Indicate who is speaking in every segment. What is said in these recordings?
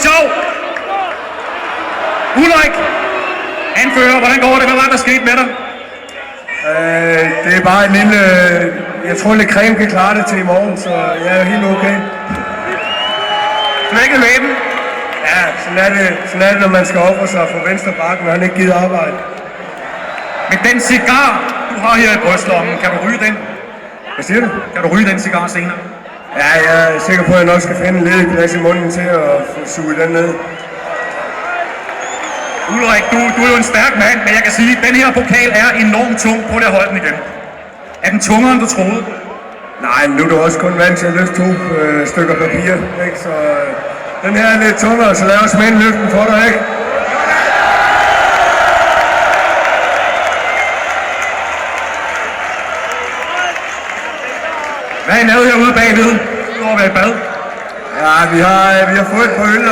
Speaker 1: sjov. Ulrik, anfører, hvordan går det? Hvad var der skete med dig?
Speaker 2: Det er bare en lille... Jeg tror lidt creme kan klare det til i morgen, så jeg er helt okay.
Speaker 1: Flækket læben?
Speaker 2: Ja, sådan er det, når man skal ofre sig for venstre bakken, og han ikke gider arbejde.
Speaker 1: Men den cigar, du har her i brystlommen, kan du ryge den?
Speaker 2: Hvad siger du?
Speaker 1: Kan du ryge den cigar senere?
Speaker 2: Ja, jeg er sikker på, at jeg nok skal finde en ledig plads i munden til at få suget den ned.
Speaker 1: Ulrik, du er jo en stærk mand, men jeg kan sige, at den her pokal er enormt tung. Prøv lige at holde den igen. Er den tungere, end du troede?
Speaker 2: Nej, nu er du også kun vant til at løfte 2 stykker papir, ikke? Så den her er lidt tungere, så lad os mænd løfte den for dig, ikke?
Speaker 1: Hvad har I lavet herude bagved? Du har været i bad.
Speaker 2: Ja, vi har fået et par øl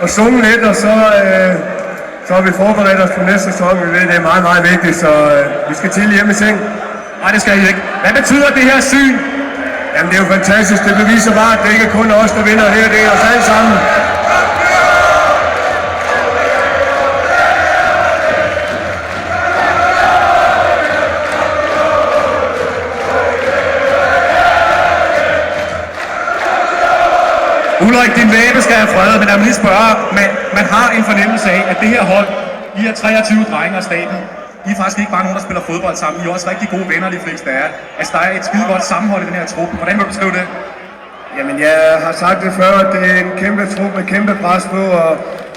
Speaker 2: og sunget lidt, og så har vi forberedt os på næste sæson. Vi ved, det er meget, meget vigtigt, så vi skal til hjemme i seng.
Speaker 1: Nej, det skal I ikke. Hvad betyder det her syn?
Speaker 2: Jamen, det er jo fantastisk. Det beviser bare, at det ikke er kun os, der vinder her. Det er os alle sammen.
Speaker 1: Ulrik, din læbe skal have fred, men jeg vil lige spørge, man har en fornemmelse af, at det her hold, I er 23 drenge af staten, I er faktisk ikke bare nogen, der spiller fodbold sammen, I er også rigtig gode venner, de fleste er. Altså, der er et skide godt sammenhold i den her trup. Hvordan vil du beskrive det?
Speaker 2: Jamen, jeg har sagt det før, at det er en kæmpe trup med kæmpe pres på, og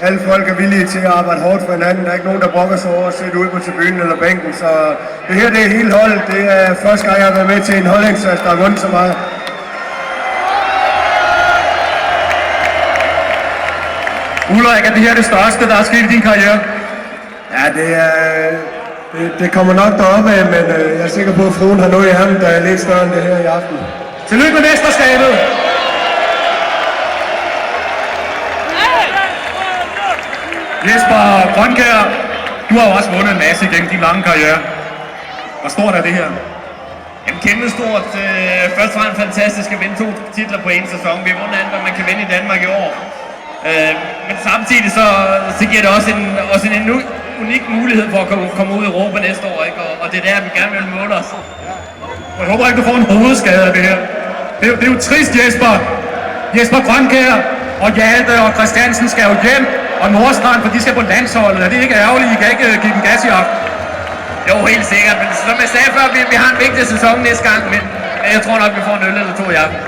Speaker 2: alle folk er villige til at arbejde hårdt for hinanden. Der er ikke nogen, der brokker sig over at sidde ude på tribunen eller bænken, så det her, det er hele holdet. Det er første gang, jeg har været med til en holdindsats, der har vundet så meget.
Speaker 1: Ulrik, er det her det største, der er sket i din karriere?
Speaker 2: Ja, det kommer nok deroppe af, men jeg er sikker på, at fruen har noget i ham, der er lidt større end det her i aften.
Speaker 1: Tillykke med mesterskabet! Jesper Grønkjær, du har jo også vundet en masse igennem din lange karriere. Hvor stort er det her?
Speaker 3: Jamen kæmpe stort. Først og fremmest fantastisk at vinde 2 titler på en sæson. Vi har vundet alt, hvad man kan vinde i Danmark i år. Men samtidig så giver det også en unik mulighed for at komme ud i Europa næste år, ikke? Og det er der, vi gerne vil måle os.
Speaker 1: Jeg håber ikke, du får en hovedskade af det her. Det er jo trist, Jesper. Jesper Grønkjær og Hjalte og Christiansen skal jo hjem, og Nordstrand, for de skal på landsholdet. Er det ikke ærgerligt, I kan ikke give dem gas i aften?
Speaker 3: Jo, helt sikkert. Men som jeg sagde før, vi har en vigtig sæson næste gang, men jeg tror nok, vi får en øl eller 2 i aften.